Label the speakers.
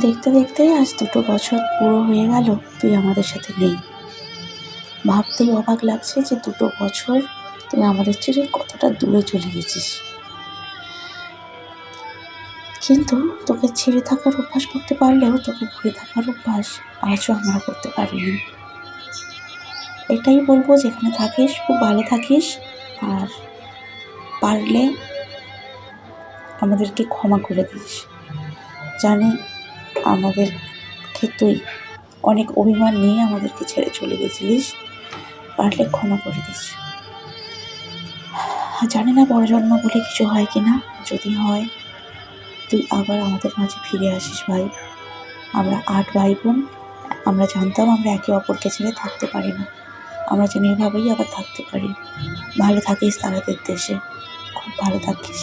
Speaker 1: দেখতে দেখতে আজ 2 বছর পুরো হয়ে গেল তুই আমাদের সাথে নেই। ভাবতেই অবাক লাগছে যে 2 বছর তুই আমাদের ছেড়ে কতটা দূরে চলে গেছিস। কিন্তু তোকে ছেড়ে থাকার অভ্যাস করতে পারলেও তোকে ভুলে থাকার অভ্যাস আজও আমরা করতে পারিনি। এটাই বলবো, যেখানে থাকিস খুব ভালো থাকিস, আর পারলে আমাদেরকে ক্ষমা করে দিস। জানি আমাদেরকে তুই অনেক অভিমান নিয়ে আমাদেরকে ছেড়ে চলে গেছিলিস, পারলে ক্ষমা করে দিস। জানি না পরজন্ম বলে কিছু হয় কি না, যদি হয় তুই আবার আমাদের মাঝে ফিরে আসিস ভাই। আমরা 8 ভাই বোন, আমরা জানতাম আমরা একে অপরকে ছেড়ে থাকতে পারি না, আমরা যেন এভাবেই আবার থাকতে পারি। ভালো থাকিস তারাদের দেশে, খুব ভালো থাকিস।